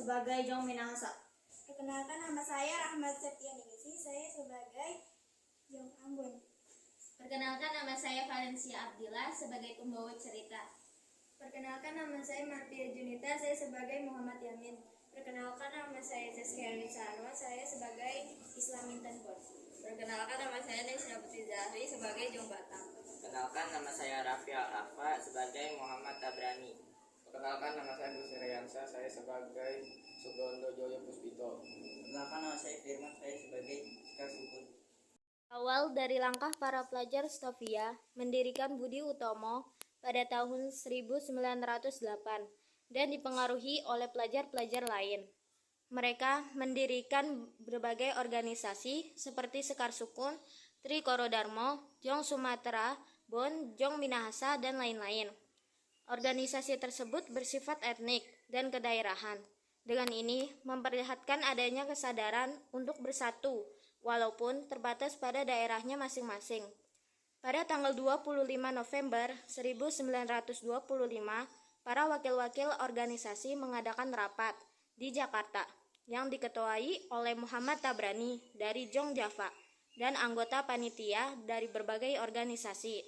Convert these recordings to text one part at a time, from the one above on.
sebagai Jong Minahasa. Perkenalkan, nama saya Rahmat Septianingsih, saya sebagai Jong Ambon. Perkenalkan, nama saya Valencia Abdillah sebagai pembawa cerita. Perkenalkan, nama saya Martia Junita, saya sebagai Muhammad Yamin. Perkenalkan, nama saya Zaskia Wisarwa, saya sebagai Islam Intan Bor. Perkenalkan, nama saya Nesya Putri Zahri sebagai Jong Batam. Perkenalkan, nama saya Raffi Al-Afa sebagai Muhammad Tabrani. Perkenalkan, nama saya Gus Riansa, saya sebagai Sugondo Joyo Puspito. Perkenalkan, nama saya Firman, saya sebagai Sekar Sukun. Awal dari langkah para pelajar Stovia mendirikan Budi Utomo pada tahun 1908 dan dipengaruhi oleh pelajar-pelajar lain. Mereka mendirikan berbagai organisasi seperti Sekar Sukun, Tri Korodarmo, Jong Sumatera, Bon, Jong Minahasa, dan lain-lain. Organisasi tersebut bersifat etnik dan kedaerahan. Dengan ini memperlihatkan adanya kesadaran untuk bersatu, walaupun terbatas pada daerahnya masing-masing. Pada tanggal 25 November 1925, para wakil-wakil organisasi mengadakan rapat di Jakarta yang diketuai oleh Muhammad Tabrani dari Jong Java dan anggota panitia dari berbagai organisasi.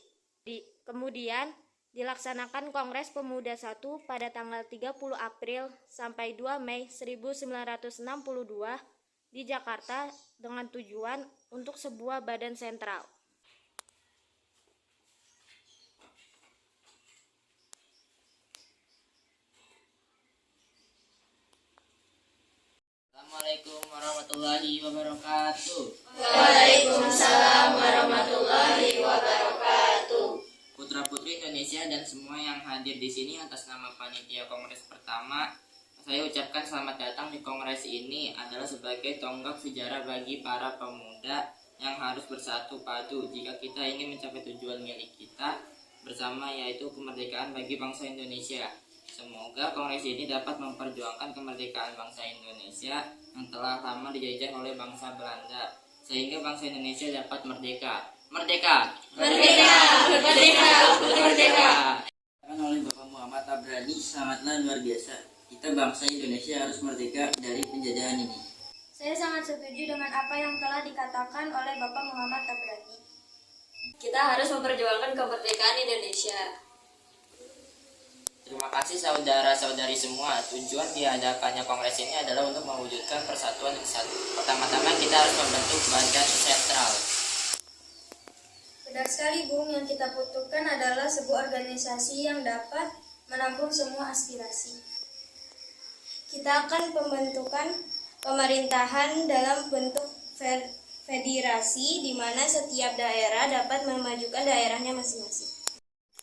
Kemudian dilaksanakan Kongres Pemuda 1 pada tanggal 30 April sampai 2 Mei 1962 di Jakarta dengan tujuan untuk sebuah badan sentral. Assalamualaikum warahmatullahi wabarakatuh. Waalaikumsalam warahmatullahi wabarakatuh. Putra-putri Indonesia dan semua yang hadir di sini atas nama panitia kongres pertama, saya ucapkan selamat datang di kongres ini adalah sebagai tonggak sejarah bagi para pemuda yang harus bersatu padu jika kita ingin mencapai tujuan milik kita bersama, yaitu kemerdekaan bagi bangsa Indonesia. Semoga kongres ini dapat memperjuangkan kemerdekaan bangsa Indonesia yang telah lama dijajah oleh bangsa Belanda, sehingga bangsa Indonesia dapat merdeka. Merdeka! Merdeka! Merdeka! Merdeka! Oleh Bapak Muhammad Tabrani, sangatlah luar biasa. Kita bangsa Indonesia harus merdeka dari penjajahan ini. Saya sangat setuju dengan apa yang telah dikatakan oleh Bapak Muhammad Tabrani. Kita harus memperjuangkan kemerdekaan Indonesia. Terima kasih saudara-saudari semua. Tujuan diadakannya kongres ini adalah untuk mewujudkan persatuan yang satu. Pertama-tama kita harus membentuk badan sentral. Benar sekali, Bung. Yang kita butuhkan adalah sebuah organisasi yang dapat menampung semua aspirasi. Kita akan pembentukan pemerintahan dalam bentuk federasi di mana setiap daerah dapat memajukan daerahnya masing-masing.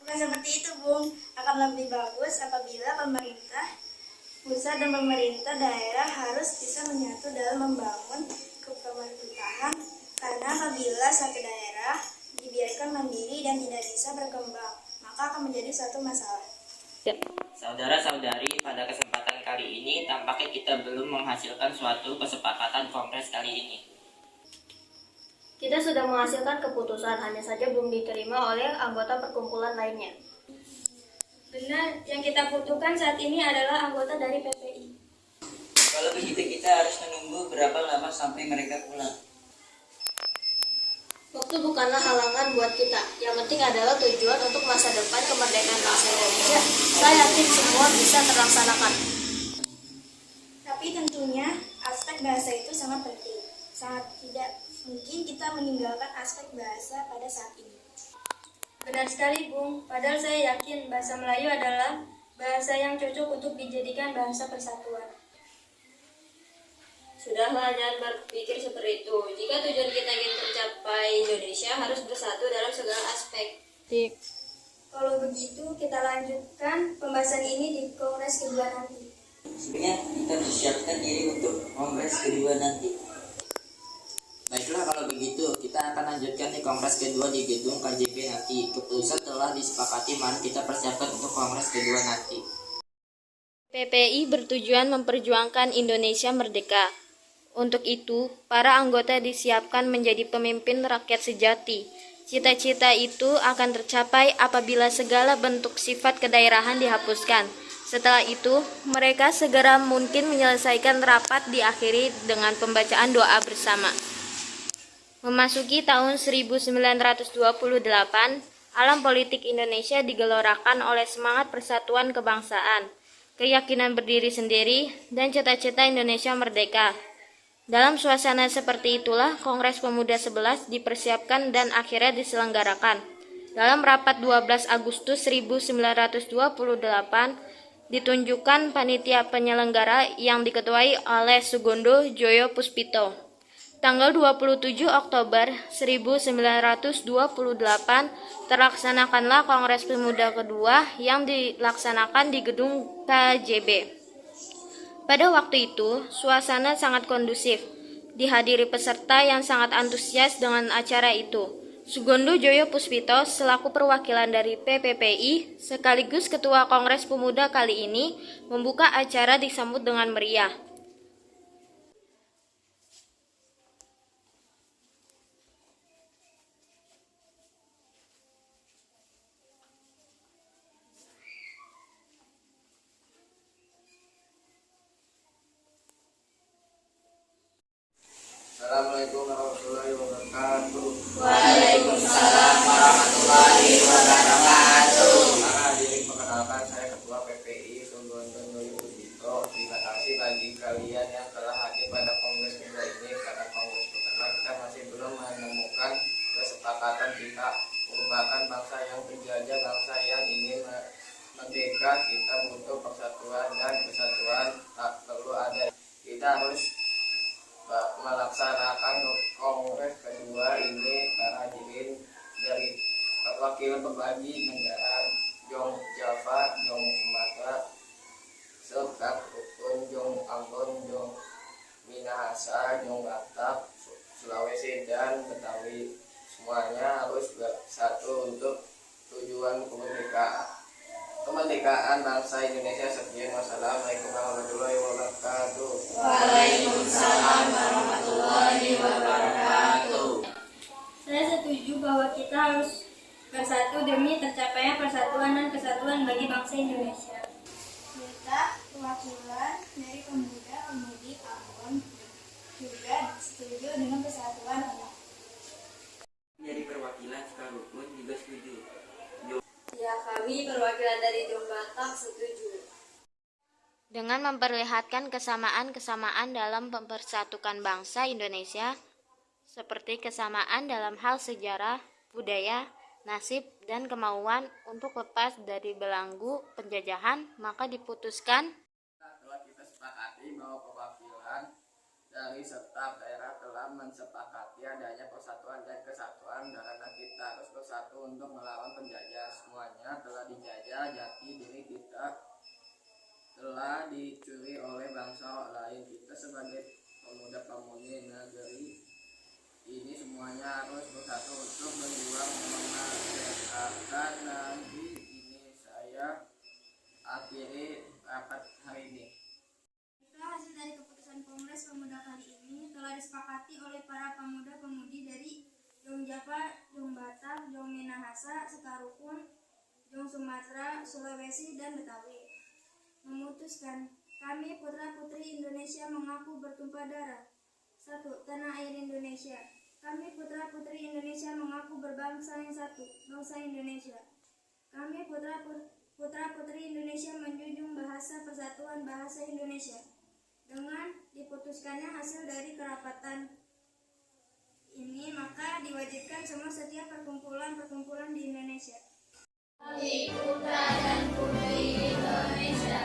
Bukan seperti itu, Bung. Akan lebih bagus apabila pemerintah pusat dan pemerintah daerah harus bisa menyatu dalam membangun pemerintahan, karena apabila satu daerah dibiarkan mandiri dan tidak bisa berkembang, maka akan menjadi suatu masalah. Saudara-saudari, pada kesempatan kali ini tampaknya kita belum menghasilkan suatu kesepakatan kongres kali ini. Kita sudah menghasilkan keputusan, hanya saja belum diterima oleh anggota perkumpulan lainnya. Benar, yang kita butuhkan saat ini adalah anggota dari PPI. Kalau begitu kita harus menunggu berapa lama sampai mereka pulang? Waktu bukanlah halangan buat kita. Yang penting adalah tujuan untuk masa depan kemerdekaan bangsa Indonesia. Saya yakin semua bisa terlaksanakan. Tapi tentunya aspek bahasa itu sangat penting. Sangat tidak mungkin kita meninggalkan aspek bahasa pada saat ini. Benar sekali, Bung. Padahal saya yakin bahasa Melayu adalah bahasa yang cocok untuk dijadikan bahasa persatuan. Sudahlah, jangan berpikir seperti itu. Jika tujuan kita ingin tercapai, Indonesia harus bersatu dalam segala aspek. Kalau begitu, kita lanjutkan pembahasan ini di kongres kedua nanti. Sebenarnya kita persiapkan diri untuk kongres kedua nanti. Baiklah, kalau begitu kita akan lanjutkan di kongres kedua di gedung KJP nanti. Keputusan telah disepakati, mari kita persiapkan untuk kongres kedua nanti. PPI bertujuan memperjuangkan Indonesia merdeka. Untuk itu, para anggota disiapkan menjadi pemimpin rakyat sejati. Cita-cita itu akan tercapai apabila segala bentuk sifat kedaerahan dihapuskan, Setelah itu, mereka segera mungkin menyelesaikan rapat diakhiri dengan pembacaan doa bersama. Memasuki tahun 1928, alam politik Indonesia digelorakan oleh semangat persatuan kebangsaan, keyakinan berdiri sendiri, dan cita-cita Indonesia merdeka. Dalam suasana seperti itulah Kongres Pemuda 11 dipersiapkan dan akhirnya diselenggarakan. Dalam rapat 12 Agustus 1928, ditunjukkan panitia penyelenggara yang diketuai oleh Sugondo Joyo Puspito. Tanggal 27 Oktober 1928 terlaksanakanlah Kongres Pemuda kedua yang dilaksanakan di gedung KJB. Pada waktu itu, suasana sangat kondusif, dihadiri peserta yang sangat antusias dengan acara itu. Sugondo Joyo Puspito selaku perwakilan dari PPPI sekaligus Ketua Kongres Pemuda kali ini membuka acara disambut dengan meriah. Assalamualaikum warahmatullahi wabarakatuh. Waalaikumsalam warahmatullahi wabarakatuh. Hadirin, perkenalkan saya Ketua PPI Sugondo Joyo Puspito. Terima kasih bagi kalian yang telah hadir pada Kongres Pemuda ini. Pada Kongres pertama kita masih belum menemukan kesepakatan kita merupakan bangsa yang terjajah, bangsa yang ingin merdeka. Kita butuh persatuan dan kesatuan tak perlu ada. Kita harus melaksanakan Kongres kedua ini para hadirin dari perwakilan berbagai negara, Jong Java, Jong Sumatera, serta Jong Ambon, Jong Minahasa, Jong Batak, Sulawesi dan Betawi. Semuanya harus bersatu untuk tujuan kemerdekaan bangsa Indonesia. Sekian, wassalamualaikum warahmatullahi wabarakatuh. Waalaikumsalam warahmatullahi wabarakatuh. Saya setuju bahwa kita harus bersatu demi tercapainya persatuan dan kesatuan bagi bangsa Indonesia. Kita perwakilan dari pemuda-pemudi Ambon juga setuju dengan persatuan ini. Dari perwakilan Sukarukun juga setuju. Ya, kami perwakilan dari Jong Batak setuju. Dengan memperlihatkan kesamaan-kesamaan dalam mempersatukan bangsa Indonesia, seperti kesamaan dalam hal sejarah, budaya, nasib, dan kemauan untuk lepas dari belenggu penjajahan, maka diputuskan Telah kita sepakati bahwa perwakilan dari setiap daerah telah mensepakati adanya persatuan dan kesatuan karena kita harus bersatu untuk melawan penjajah. Semuanya telah dijajah, jati diri kita telah dicuri oleh bangsa lain. Kita sebagai pemuda-pemudi negeri ini semuanya harus bersatu untuk berjuang memerdekakan negeri ini. Saya akhiri rapat hari ini. Hasil dari keputusan Kongres Pemuda kali ini telah disepakati oleh para pemuda-pemudi dari Jong Java, Jong Batak, Jong Minahasa, Sekarukun, Jong Sumatera, Sulawesi, dan Betawi. Memutuskan, kami putra-putri Indonesia mengaku bertumpah darah. 1. Tanah air Indonesia. Kami putra-putri Indonesia mengaku berbangsa yang satu, bangsa Indonesia. Kami putra-putri Indonesia menjunjung bahasa persatuan bahasa Indonesia. Dengan diputuskannya hasil dari kerapatan ini, maka diwajibkan semua setiap perkumpulan-perkumpulan di Indonesia. Kami putra dan putri Indonesia